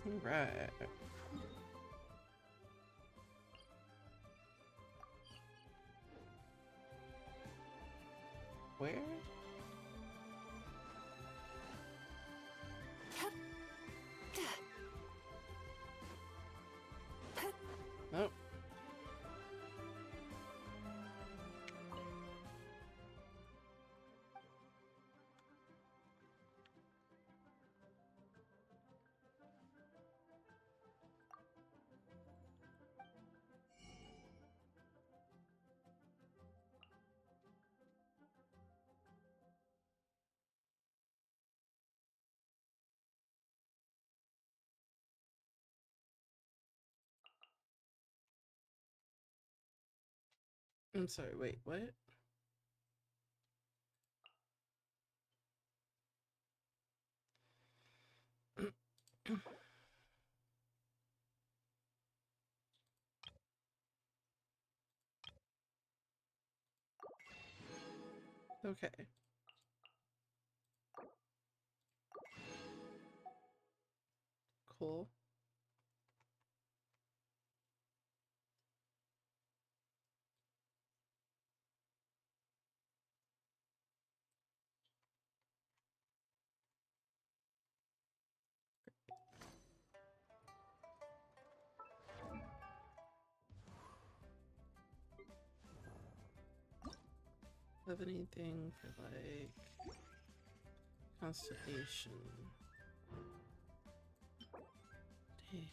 Right. Where? Nope. I'm sorry, wait, what? Okay. Cool. Have anything for like constipation? Dang.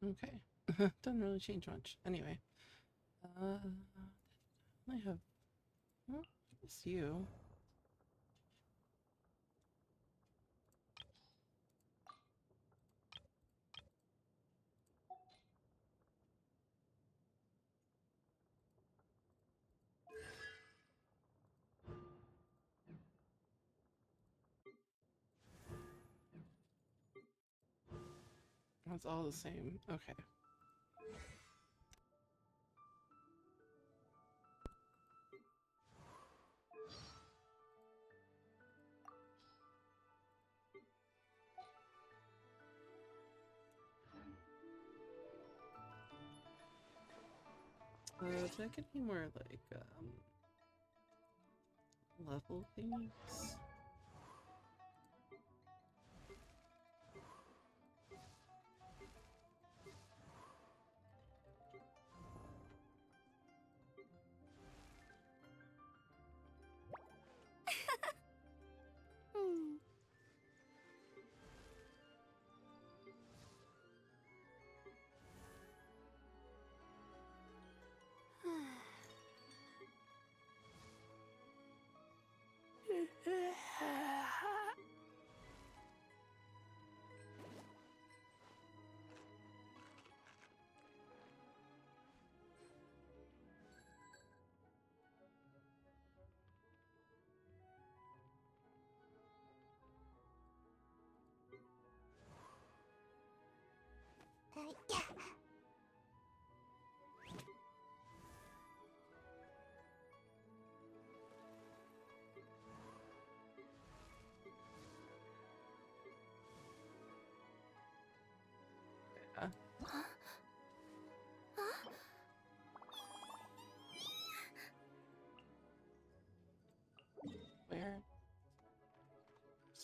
Okay. Okay. Doesn't really change much. Anyway. I have, well, it's you. It's all the same. Okay. Is that get any more like level things? Hmm.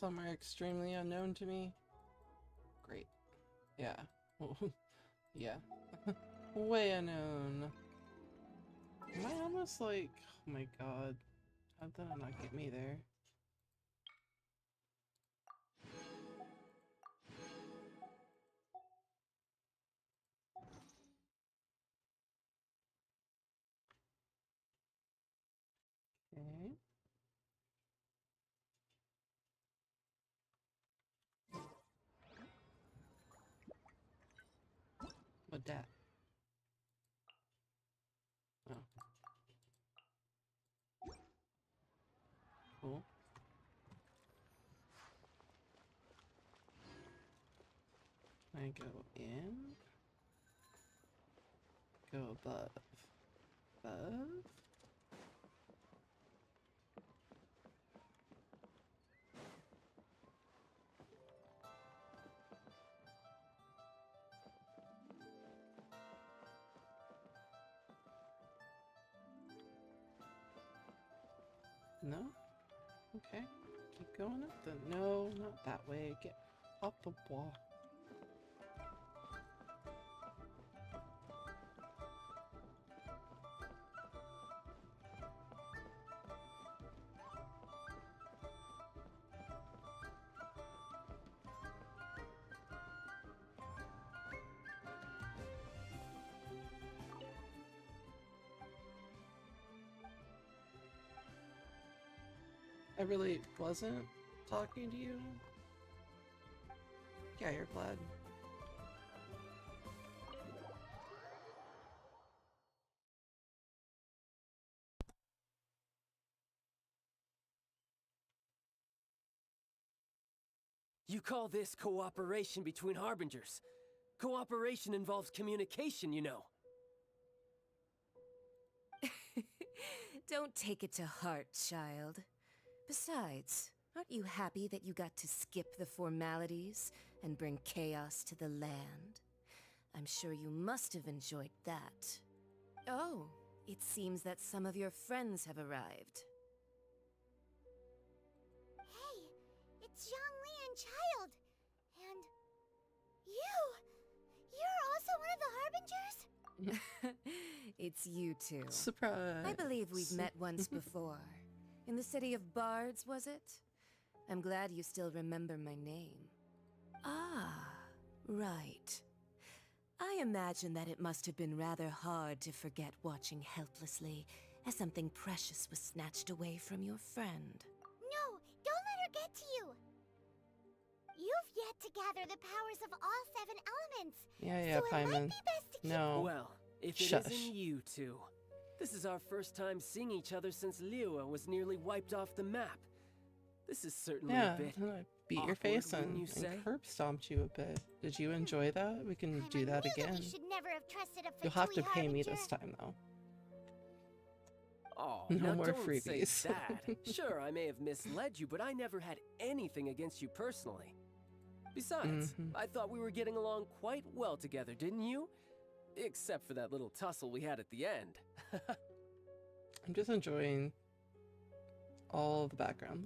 Somewhere extremely unknown to me. Great. Yeah. Yeah. Way unknown. Am I almost like... Oh my god. How did that not get me there? Okay. What that? Oh. Cool. I go in. Go above. Above? No? Okay. Keep going up then. No, not that way. Get up the wall. I really wasn't talking to you. Yeah, you're glad. You call this cooperation between Harbingers. Cooperation involves communication, you know. Don't take it to heart, child. Besides, aren't you happy that you got to skip the formalities and bring chaos to the land? I'm sure you must have enjoyed that. Oh, it seems that some of your friends have arrived. Hey, it's Zhongli and Child. And you're also one of the Harbingers? It's you two. Surprise! I believe we've met once before. In the city of Bards, was it? I'm glad you still remember my name. Ah, right. I imagine that it must have been rather hard to forget watching helplessly as something precious was snatched away from your friend. No, don't let her get to you. You've yet to gather the powers of all 7 elements. Yeah, so it might Paimon. be best to keep... No. Well, if it Shush. isn't you two. This is our first time seeing each other since Liyue was nearly wiped off the map. This is certainly Yeah, a bit and I beat your awkward, face wouldn't and, you say? and curb stomped you a bit. Did you enjoy that? We can Paimon do that knew again. That we should never have trusted a You'll have to Fatui pay me Harbinger. this time, though. Oh, No now more don't freebies. say that. Sure, I may have misled you, but I never had anything against you personally. Besides, I thought we were getting along quite well together, didn't you? Except for that little tussle we had at the end. I'm just enjoying all the background.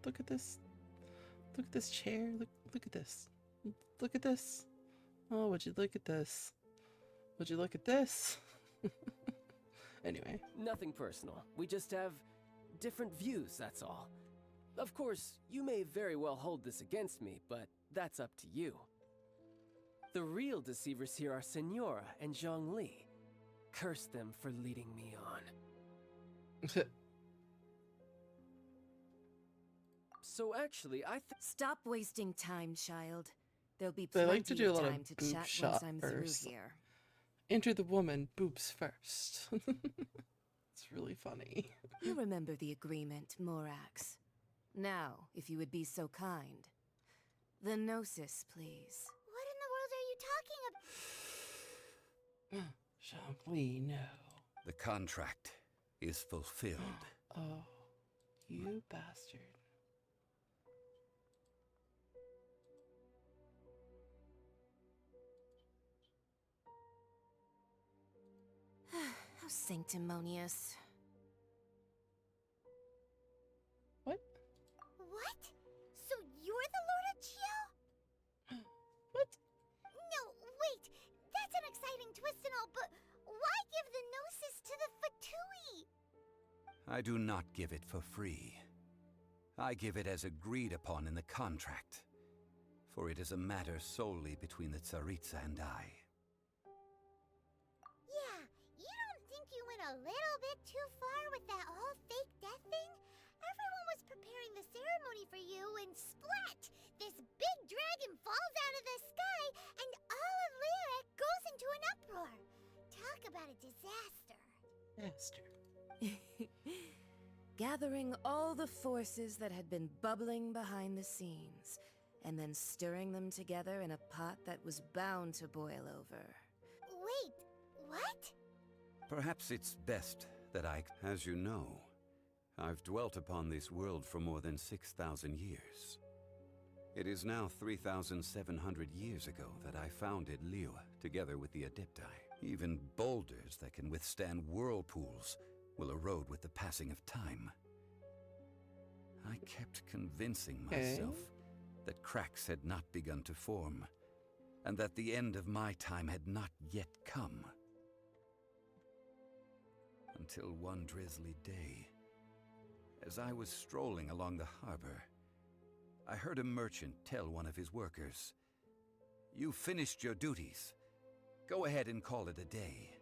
Look at this. Look at this chair. Look at this. Look at this. Oh, would you look at this? Would you look at this? Anyway. Nothing personal. We just have different views, that's all. Of course, you may very well hold this against me, but that's up to you. The real deceivers here are Signora and Zhongli. Curse them for leading me on. So actually, Stop wasting time, child. There'll be They plenty like to do a of lot of time to boob chat shot once I'm first. through here. Enter the woman, boobs first. It's really funny. You remember the agreement, Morax. Now, if you would be so kind. The Gnosis, please. What in the world are you talking about? Shall we know? The contract is fulfilled. Oh, you bastard. How sanctimonious. What? What? So you're twist and all, but why give the Gnosis to the Fatui? I do not give it for free. I give it as agreed upon in the contract, for it is a matter solely between the Tsaritsa and I. Yeah, you don't think you went a little bit too far with that whole fake death thing? Everyone was preparing the ceremony for you, and splat! This big dragon falls out of the sky, and all of Lyric goes into an uproar. Talk about a disaster. Master. Gathering all the forces that had been bubbling behind the scenes, and then stirring them together in a pot that was bound to boil over. Wait, what? Perhaps it's best that as you know, I've dwelt upon this world for more than 6,000 years. It is now 3,700 years ago that I founded Liyue together with the Adepti. Even boulders that can withstand whirlpools will erode with the passing of time. I kept convincing myself that cracks had not begun to form, and that the end of my time had not yet come. Until one drizzly day, as I was strolling along the harbor, I heard a merchant tell one of his workers, "You finished your duties. Go ahead and call it a day."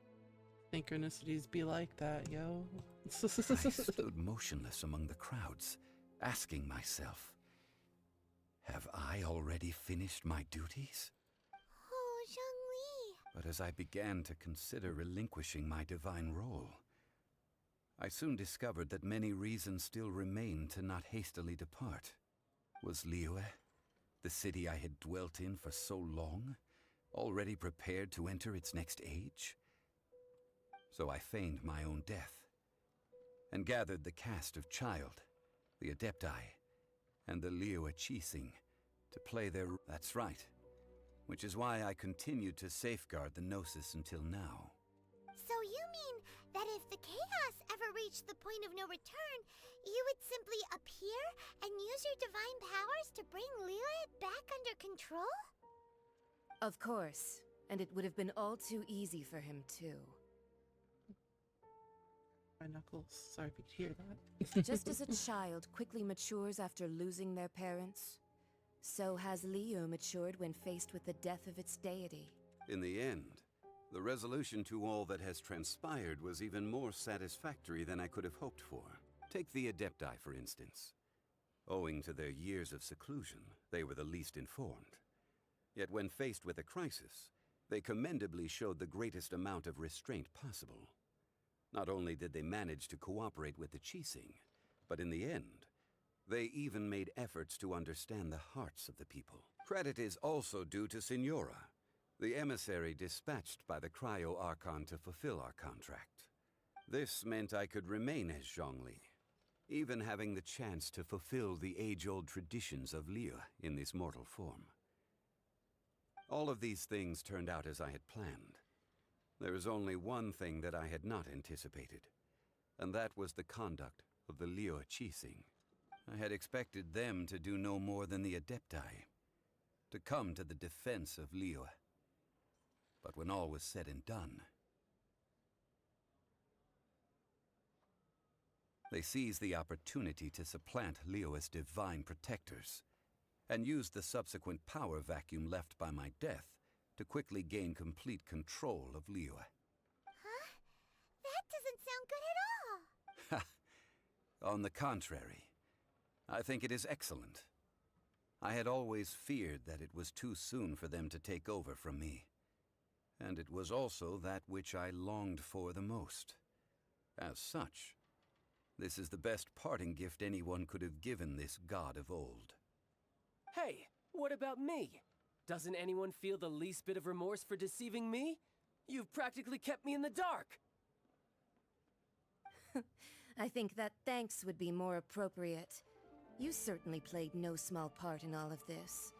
Synchronicities be like that, yo. I stood motionless among the crowds, asking myself, have I already finished my duties? Oh, Zhongli. But as I began to consider relinquishing my divine role, I soon discovered that many reasons still remained to not hastily depart. Was Liyue, the city I had dwelt in for so long, already prepared to enter its next age? So I feigned my own death, and gathered the cast of Child, the Adepti, and the Liyue Chising to play their... That's right, which is why I continued to safeguard the Gnosis until now. So you mean that if the chaos ever reached the point of no return, you would simply appear and use your divine powers to bring Liyue back under control? Of course, and it would have been all too easy for him too. My knuckles. Sorry if you could hear that. Just as a child quickly matures after losing their parents, so has Liyue matured when faced with the death of its deity. In the end, the resolution to all that has transpired was even more satisfactory than I could have hoped for. Take the Adepti, for instance. Owing to their years of seclusion, they were the least informed. Yet when faced with a crisis, they commendably showed the greatest amount of restraint possible. Not only did they manage to cooperate with the Chising, but in the end, they even made efforts to understand the hearts of the people. Credit is also due to Signora, the emissary dispatched by the Cryo Archon to fulfill our contract. This meant I could remain as Zhongli, even having the chance to fulfill the age-old traditions of Liyue in this mortal form. All of these things turned out as I had planned. There is only one thing that I had not anticipated, and that was the conduct of the Liyue Chising. I had expected them to do no more than the Adepti, to come to the defense of Liyue. But when all was said and done, they seized the opportunity to supplant Liyue's divine protectors, and used the subsequent power vacuum left by my death to quickly gain complete control of Liyue. Huh? That doesn't sound good at all. On the contrary, I think it is excellent. I had always feared that it was too soon for them to take over from me, and it was also that which I longed for the most. As such, this is the best parting gift anyone could have given this god of old. Hey, what about me? Doesn't anyone feel the least bit of remorse for deceiving me? You've practically kept me in the dark! I think that thanks would be more appropriate. You certainly played no small part in all of this,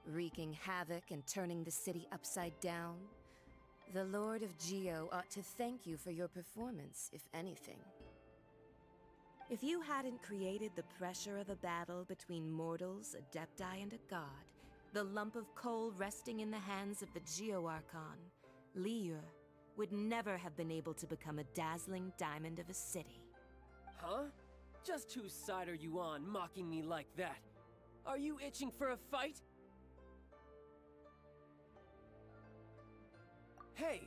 wreaking havoc and turning the city upside down. The Lord of Geo ought to thank you for your performance, if anything. If you hadn't created the pressure of a battle between mortals, Adepti, and a god, the lump of coal resting in the hands of the Geo Archon, Liyue, would never have been able to become a dazzling diamond of a city. Huh? Just whose side are you on, mocking me like that? Are you itching for a fight? Hey,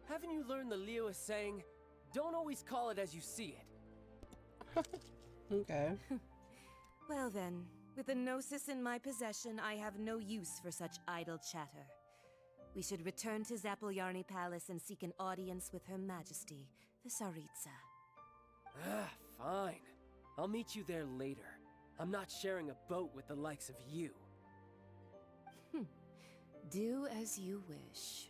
haven't you learned the Liyue saying, don't always call it as you see it? Okay. Well then, with the Gnosis in my possession, I have no use for such idle chatter. We should return to Zappolyarny Palace and seek an audience with Her Majesty, the Tsaritsa. Ah, fine. I'll meet you there later. I'm not sharing a boat with the likes of you. Do as you wish.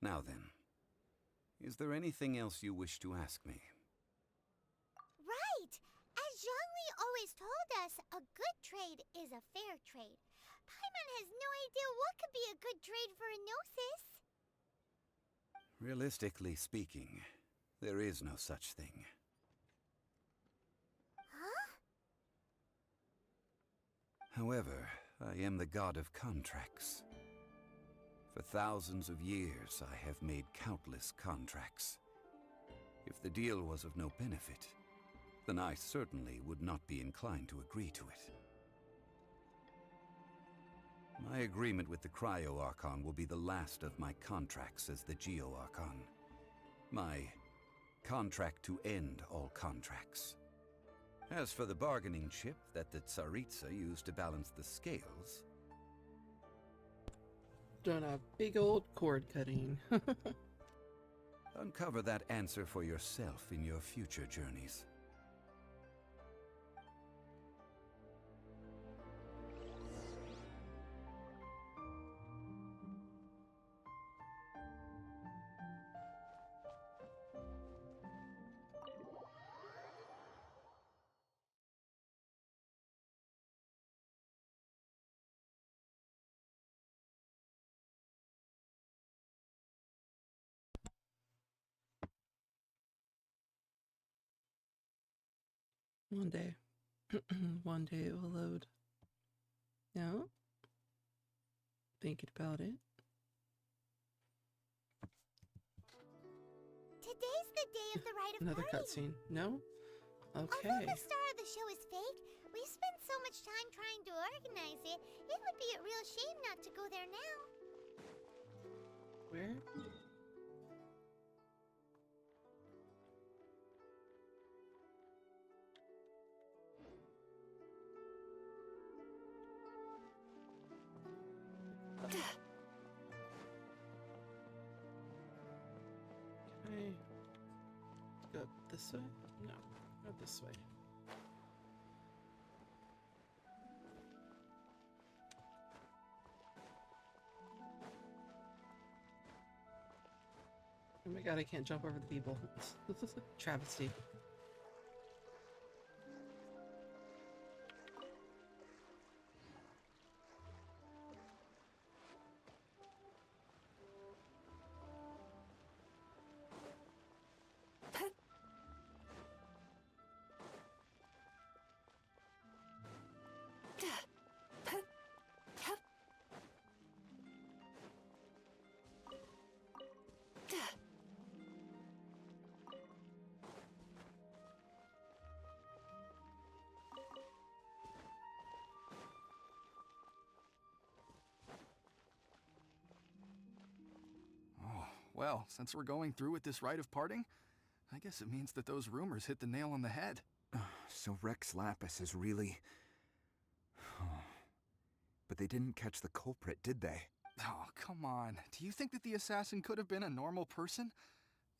Now then, is there anything else you wish to ask me? Right! As Zhongli always told us, a good trade is a fair trade. Paimon has no idea what could be a good trade for a Gnosis. Realistically speaking, there is no such thing. Huh? However, I am the god of contracts. For thousands of years, I have made countless contracts. If the deal was of no benefit, then I certainly would not be inclined to agree to it. My agreement with the Cryo Archon will be the last of my contracts as the Geo Archon. My contract to end all contracts. As for the bargaining chip that the Tsaritsa used to balance the scales... Done a big old cord cutting. Uncover that answer for yourself in your future journeys. One day. One day it will load. No? Thinking about it. Today's the day of the rite of Another parting. cutscene. No? Okay. Although the star of the show is fake, we spent so much time trying to organize it, it would be a real shame not to go there now. Where? Can I go this way? No, not this way. Oh my god, I can't jump over the people. Travesty. Well, since we're going through with this rite of parting, I guess it means that those rumors hit the nail on the head. So Rex Lapis is really... But they didn't catch the culprit, did they? Oh, come on. Do you think that the assassin could have been a normal person?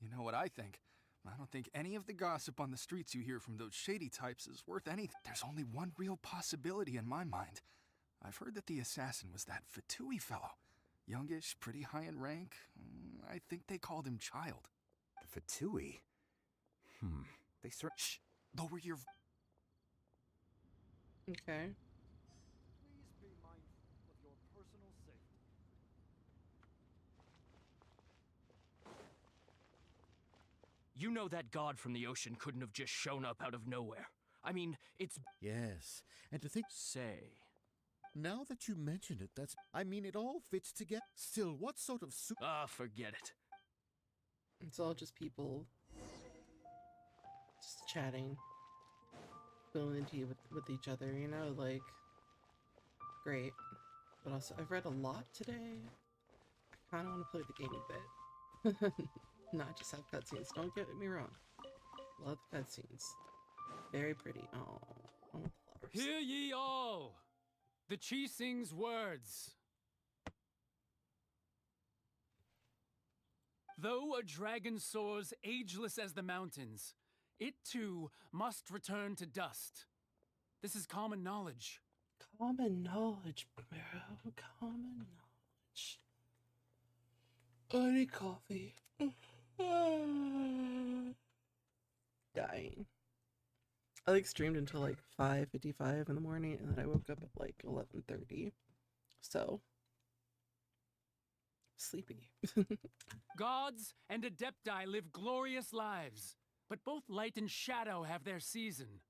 You know what I think. I don't think any of the gossip on the streets you hear from those shady types is worth anything. There's only one real possibility in my mind. I've heard that the assassin was that Fatui fellow. Youngish, pretty high in rank. I think they called him Child. The Fatui? They Shh! Lower your... Okay. Please be mindful of your personal safety. You know that god from the ocean couldn't have just shown up out of nowhere. I mean, it's... Yes, and to think... Say. Now that you mention it, I mean, it all fits together. Still, what sort of soup? Ah, forget it. It's all just people just chatting, spilling the tea with each other, you know, like, great. But also, I've read a lot today. I kind of want to play the game a bit. Not just have cutscenes, don't get me wrong. Love cutscenes. Very pretty. Oh, I want the flowers. Hear ye all! The Chi sings words. Though a dragon soars ageless as the mountains, it too must return to dust. This is common knowledge. Common knowledge, bro. Common knowledge. I need coffee. Dying. I like streamed until like 5:55 in the morning, and then I woke up at like 11:30. So sleepy. Gods and Adepti live glorious lives, but both light and shadow have their season.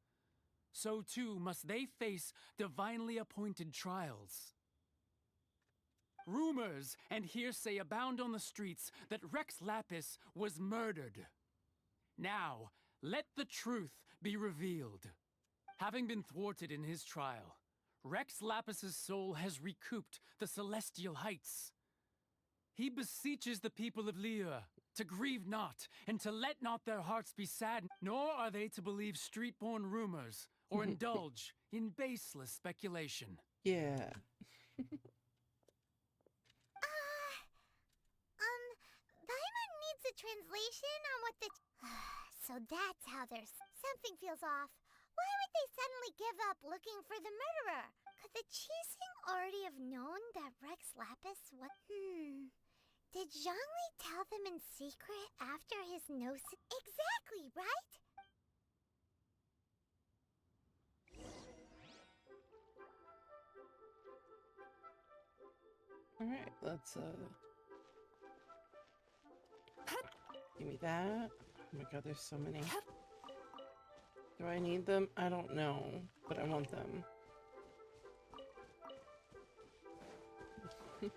So too must they face divinely appointed trials. Rumors and hearsay abound on the streets that Rex Lapis was murdered. Now, let the truth be revealed. Having been thwarted in his trial, Rex Lapis's soul has recouped the celestial heights. He beseeches the people of Liyue to grieve not, and to let not their hearts be saddened, nor are they to believe street-born rumors, or indulge in baseless speculation. Yeah. Paimon needs a translation on what the... So that's how there's... Something feels off. Why would they suddenly give up looking for the murderer? Could the Chising already have known that Rex Lapis was... Did Zhongli tell them in secret after his gnosis? Exactly, right? Alright, let's give me that. Oh my god, there's so many. Do I need them? I don't know, but I want them. Look,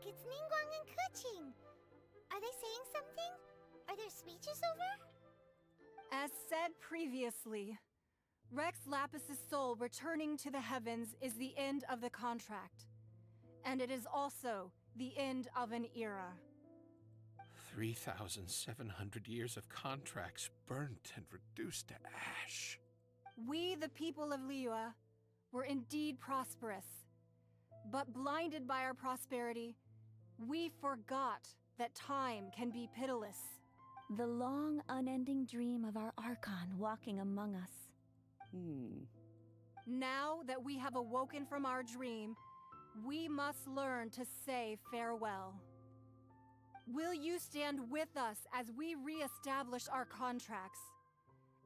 it's Ningguang and Keqing. Are they saying something? Are their speeches over? As said previously, Rex Lapis's soul returning to the heavens is the end of the contract. And it is also the end of an era. 3,700 years of contracts burnt and reduced to ash. We, the people of Liyue, were indeed prosperous. But blinded by our prosperity, we forgot that time can be pitiless. The long, unending dream of our Archon walking among us. Now that we have awoken from our dream, we must learn to say farewell. Will you stand with us as we re-establish our contracts?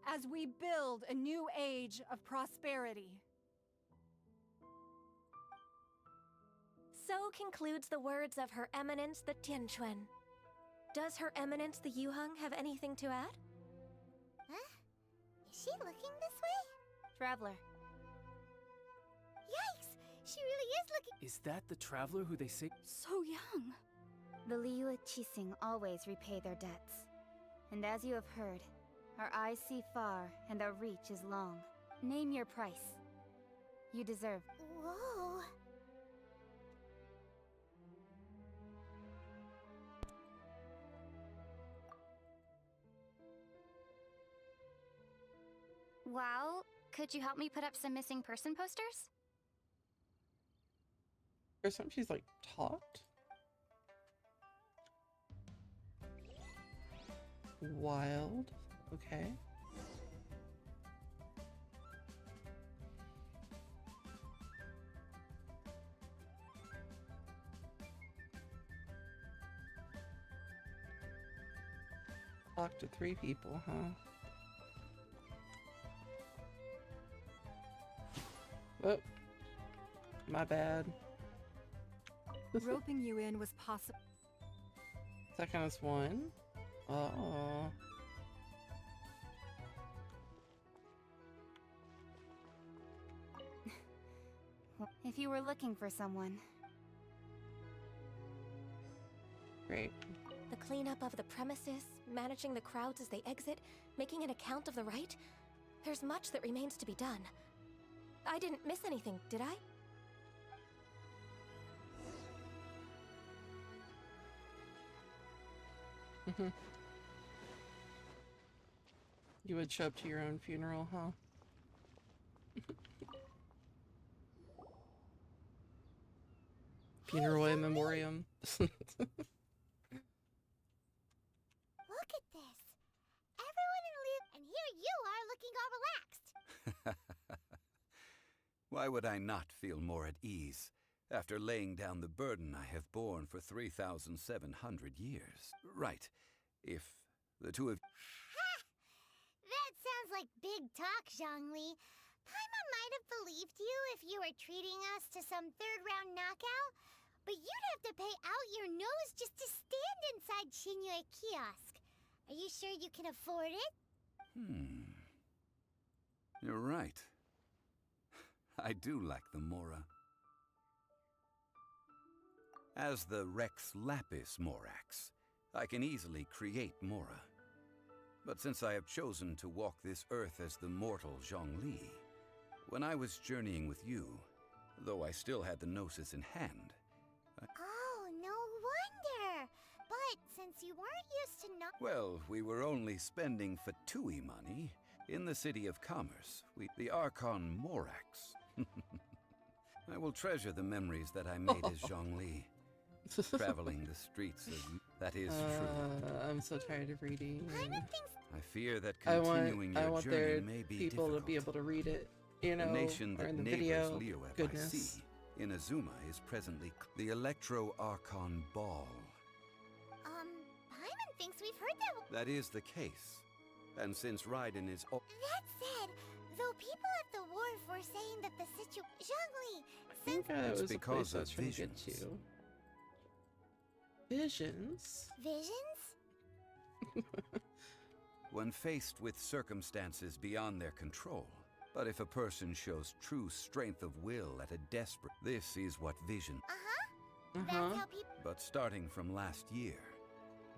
As we build a new age of prosperity? So concludes the words of Her Eminence the Tianquan. Does Her Eminence the Yuheng have anything to add? Huh? Is she looking this way? Traveler. Yikes! She really is looking... Is that the traveler who they say... So young. The Liyue Qixing always repay their debts. And as you have heard, our eyes see far and our reach is long. Name your price. You deserve... Whoa... Well, could you help me put up some missing person posters? There's something she's like talked. Wild. Okay. Talk to 3 people, huh? Oh, my bad. Roping you in was possible. That counts one. Oh. If you were looking for someone. Great. The cleanup of the premises, managing the crowds as they exit, making an account of the rite. There's much that remains to be done. I didn't miss anything, did I? You would show up to your own funeral, huh? Funeral in memoriam. Look at this. Everyone in Liu, and here you are looking all relaxed. Why would I not feel more at ease after laying down the burden I have borne for 3,700 years? Right. If the two of... That sounds like big talk, Zhongli. Paimon might have believed you if you were treating us to some third-round knockout, but you'd have to pay out your nose just to stand inside Qinyue kiosk. Are you sure you can afford it? You're right. I do lack the Mora. As the Rex Lapis Morax, I can easily create Mora. But since I have chosen to walk this earth as the mortal Zhongli, when I was journeying with you, though I still had the Gnosis in hand... Oh, no wonder! But since you weren't used to not... Well, we were only spending Fatui money in the city of commerce, the Archon Morax. I will treasure the memories that I made as Zhongli, traveling the streets of... That is true. I'm so tired of reading. I fear that continuing your journey may be people difficult. to be able to read it, you know, the nation or that in the neighbors video. Liyue Goodness. by sea, Inazuma, is presently the Electro-Archon Ball. Paimon thinks we've heard that... That is the case. And since Raiden is... That said, though people at the wharf were saying that the Zhongli... I think it It's was a because place I of was trying to get visions. to. Visions? Visions? When faced with circumstances beyond their control, but if a person shows true strength of will at a desperate... This is what vision... That's how people... But starting from last year,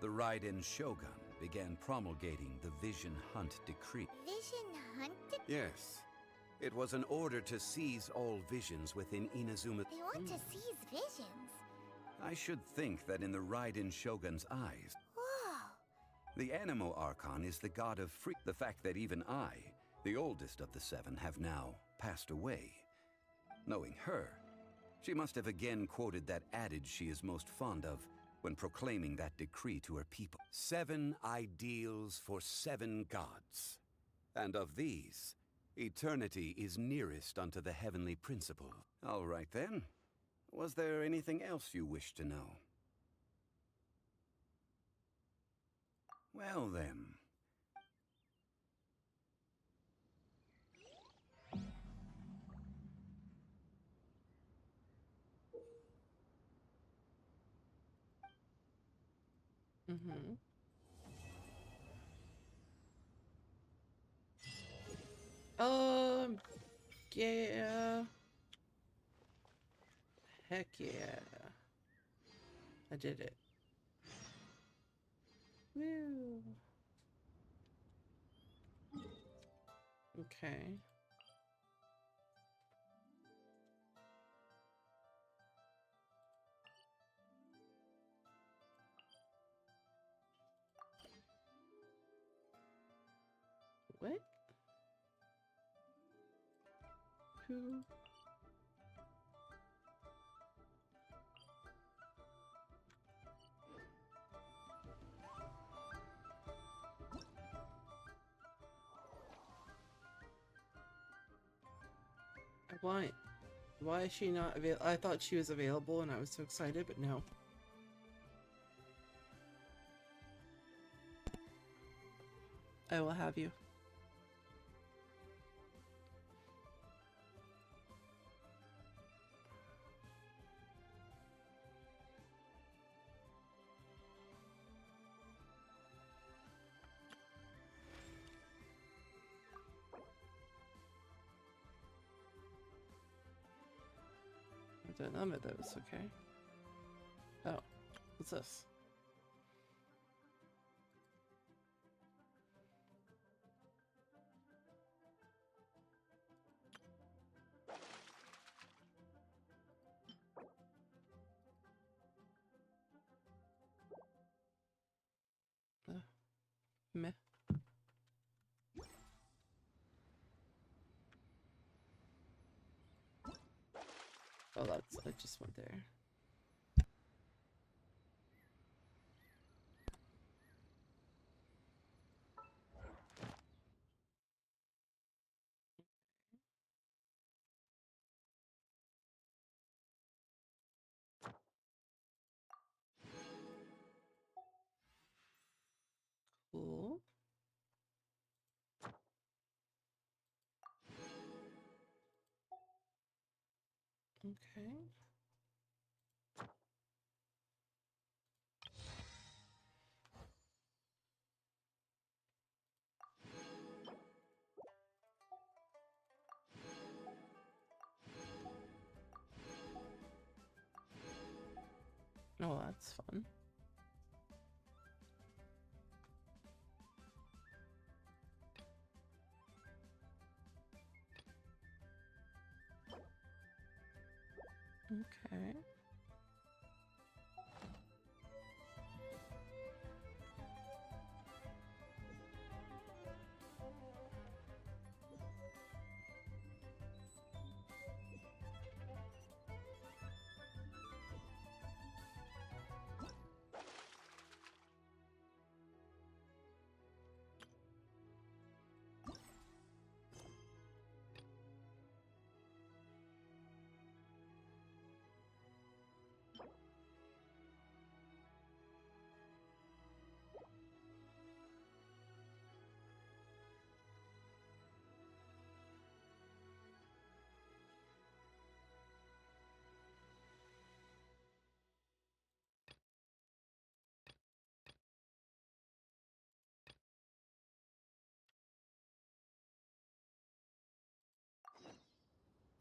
the Raiden Shogun began promulgating the Vision Hunt Decree. Vision Hunt? Yes. It was an order to seize all visions within Inazuma... They want to seize visions? I should think that in the Raiden Shogun's eyes... Whoa! The Animo Archon is the god of free... The fact that even I, the oldest of the seven, have now passed away. Knowing her, she must have again quoted that adage she is most fond of when proclaiming that decree to her people. 7 ideals for 7 gods. And of these, eternity is nearest unto the heavenly principle. All right then. Was there anything else you wish to know? Well then. Yeah. Heck yeah. I did it. Woo. Okay. What? Who? Why is she not available? I thought she was available and I was so excited, but no. I will have you. done none of those, okay. Oh, what's this? Meh. Oh, that's, I just went there. Cool. Okay. Oh, that's fun. Okay.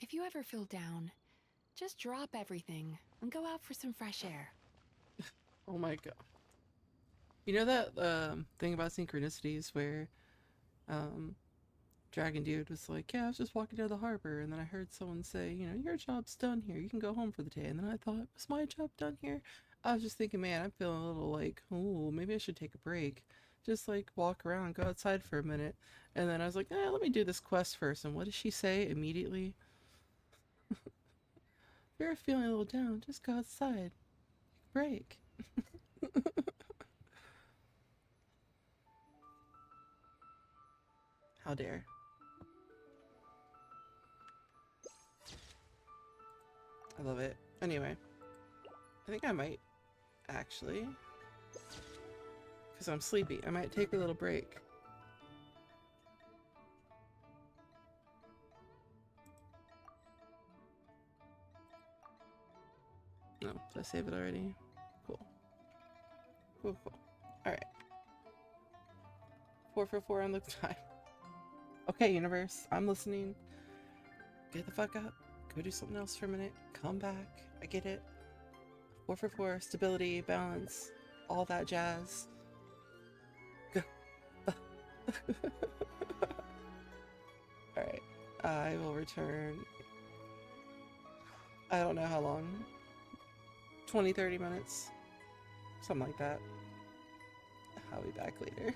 If you ever feel down, just drop everything and go out for some fresh air. Oh my god. You know that thing about synchronicities where Dragon Dude was like, yeah, I was just walking down the harbor and then I heard someone say, you know, your job's done here. You can go home for the day. And then I thought, was my job done here? I was just thinking, man, I'm feeling a little like, oh, maybe I should take a break. Just like walk around, go outside for a minute. And then I was like, let me do this quest first. And what does she say immediately? If you're feeling a little down, just go outside. Take a break. How dare. I love it. Anyway, I think I might actually, because I'm sleepy, I might take a little break. No, did I save it already? Cool. Cool, cool. Alright. 4 for 4 on the time. Okay, universe, I'm listening. Get the fuck up. Go do something else for a minute. Come back. I get it. 4 for 4, stability, balance, all that jazz. Alright. I will return. I don't know how long. 20-30 minutes. Something like that. I'll be back later.